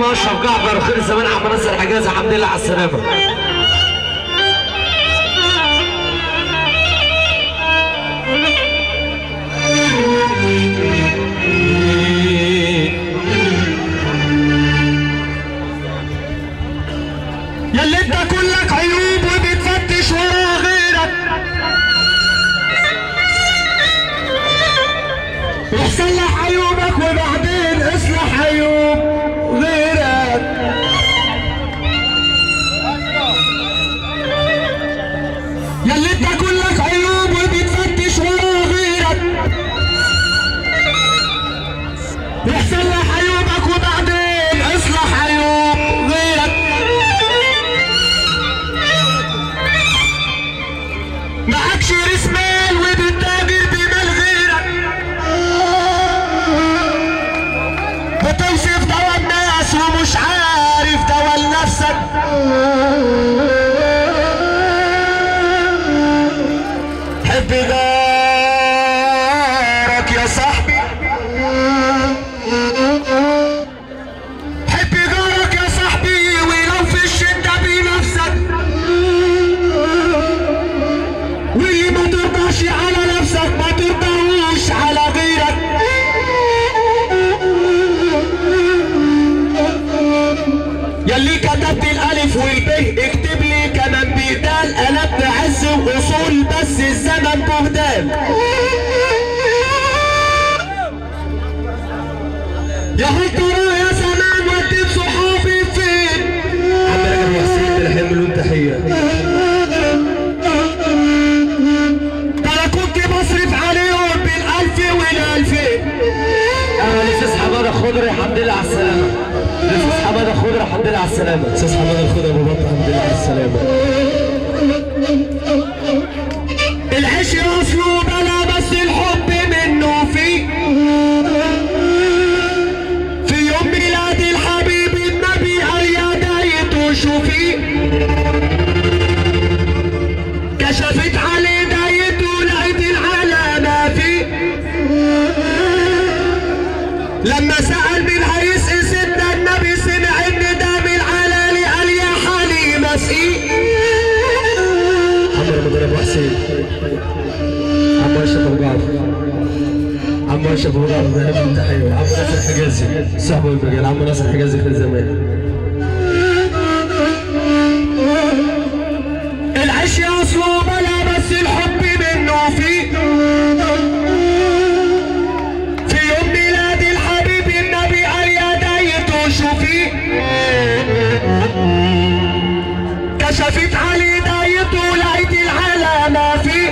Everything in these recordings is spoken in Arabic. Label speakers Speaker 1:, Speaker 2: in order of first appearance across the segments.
Speaker 1: عم اشرف جعفر خير زمان عم ناصر حجازي الحمد لله على السلامه.
Speaker 2: ياللي انت كلك عيوب وبتفتش ورا غيرك، اصلح عيوبك وبعدين اصلح عيوب غيرك. ياللي انت كلك عيوب وبتفتش ورا غيرك، اصلح عيوبك وبعدين اصلح عيوب غيرك. معكش راس مال وبتتاجر بمال غيرك، بتوصف دوا الناس ومش عارف دوا لنفسك. حب جارك يا صاحبي، حب جارك يا صاحبي ولو في الشدة بنفسك، واللي ما ترضاش على نفسك ما ترضاهوش على غيرك. ياللي كتبت الالف والب اكتب لي كمان بيدال، انا بعز واصول بس الزمن بهدال. يا هل ترى يا زمان وديت صحابي فين؟
Speaker 1: عم رجب حسين بالحمل والتحيه.
Speaker 2: انا كنت بصرف عليهم بالالف والالفين.
Speaker 1: انا الاستاذ حماده خضر الحمد لله على السلامه. الاستاذ حماده خضر الحمد لله على السلامه.
Speaker 2: استاذ حماده الخضر ابو بطه الحمد لله على السلامه. العيش اصله بلا بس الحب منه فيه. في يوم ميلاد الحبيب النبي قال يا دايته شوفيه، كشفت عليه دايته لقيت العلامه فيه. لما سأل مين هيسقي سيدنا النبي سمع ان ده من العلالي قال يا حليم اسقيه.
Speaker 1: عم رمضان ابو حسين، عم اشرف ابو جعفر، عم اشرف ابو جعفر بالحمل والتحيه. عم ناصر حجازي صاحبه المجال، عم ناصر حجازي خير زمان.
Speaker 2: العيش اصله بلا بس الحب منه فيه. في يوم ميلاد الحبيب النبي قال يا دايته شوفيه، كشفت عليه دايته لقيت العلامه فيه.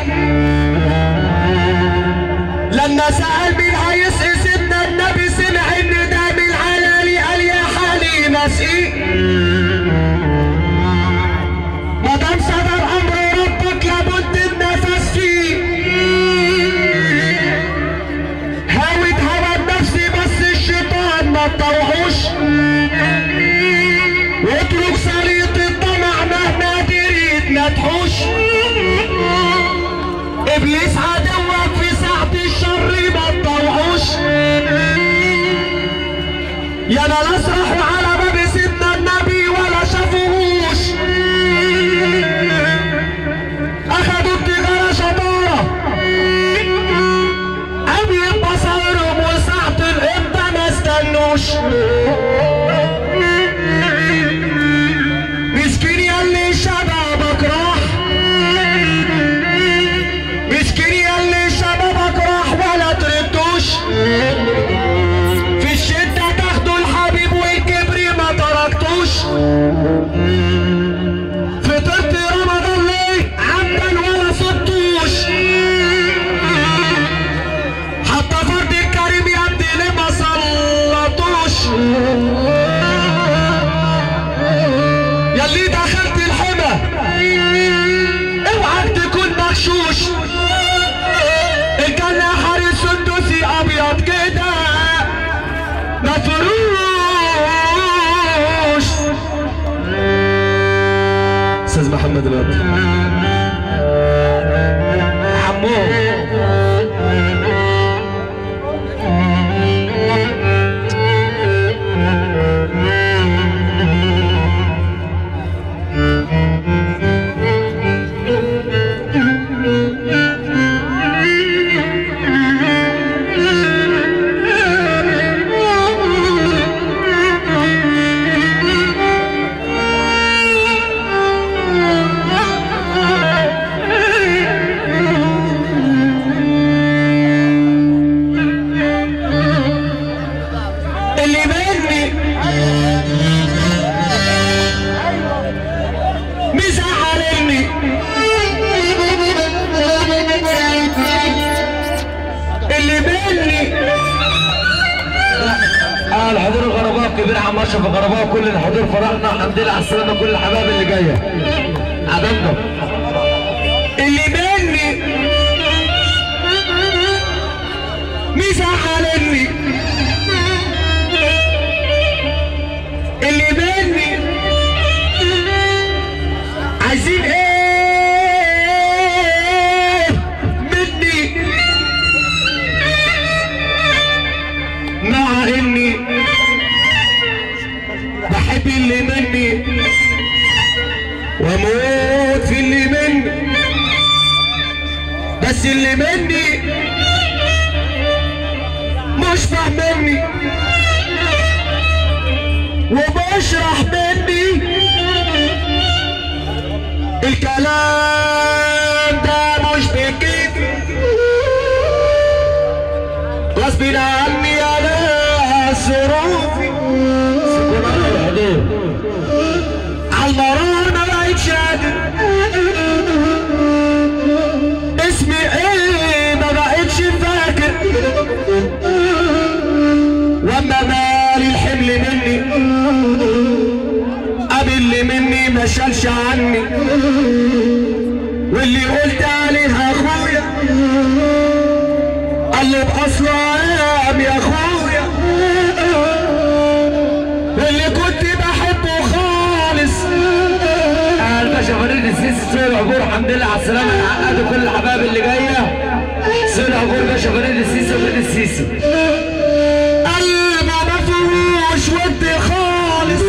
Speaker 2: لما سأل مين هيسقي سيدنا النبي سمع ان ده من العلالي قال يا حليم اسقيه. مادام صدر امر ربك لابد النفس فيه. هاوت هوى النفس بس الشيطان ما تطوعوش، واترك سليط الطمع مهما تريد ما تحوش. ابليس عدوك في ساعة الشر ما تطوعوش. يا ناس راحوا على باب سيدنا النبي ولا شافوهوش، اخدوا التجارة شطارة عميت بصائرهم وساعة الامتى ما استنوش. مسكين ياللي شبابك راح، مسكين ياللي شبابك راح ولا تردوش. في الشدة تاخدوا الحبيب والكبر ما تركتوش. فطرت رمضان ليه عمدا ولا صدتوش، حتى فرد الكريم يا ابني ليه ما صلتوش.
Speaker 1: بقى الحضور الغرباء الكبير عم اشرف الغرباء وكل الحضور فرحنا الحمد لله على السلامه كل الحبايب اللي جايه عدمنا
Speaker 2: اللي مني مزعلني اللي مني عايزين ايه مني مع اني بحب اللي مني واموت في اللي مني بس اللي مني مش فاهمني وبشرح مني الكلام ده مش بكيفي غصب عني انا ظروفي عالمرار ما بقتش قادر اسمي ايه ما بقتش فاكر واما مالي الحمل مني ابي اللي مني ما شالش عني واللي قلت عليها اخويا قال لي باصلام يا اخويا اللي كنت بحبه خالص
Speaker 1: الباشا فريد السيسي سوق العبور الحمد لله على السلامه عقدوا كل الحبايب اللي جايه سوق العبور باشا فريد السيسي وفريد السيسي
Speaker 2: قلبه ما فيهوش ود خالص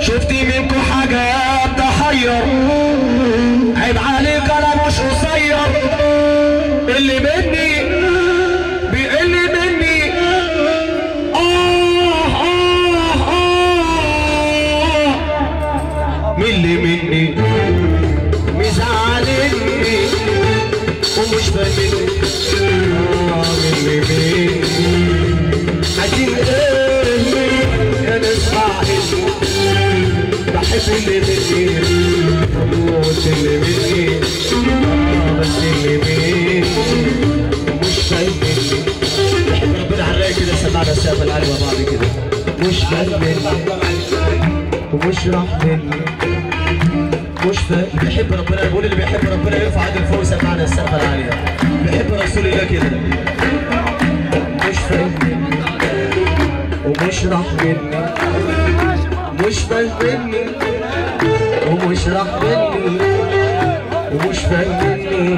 Speaker 2: شفت منكم حاجات تحير عيب عليك انا مش قصير اللي مني بيقل مني من اللي مني مزعلني ومش فاهمني من اللي مني عايزين ايه يا ناس عاقلين بحب اللي مني وموت اللي مني بس اللي مني مش فاهمني بحب ربنا على الرايق كده سمعنا السقف العالي مع بعض كده مش فاهمني ومش راح مني مش فاهم اللي بيحب ربنا بقول اللي بيحب ربنا يرفع ايده لفوق ويسمعنا السقفه العاليه بيحب رسول الله كده مش فاهم ومش راح مني مش فاهم مني ومش راح مني ومش فاهم مني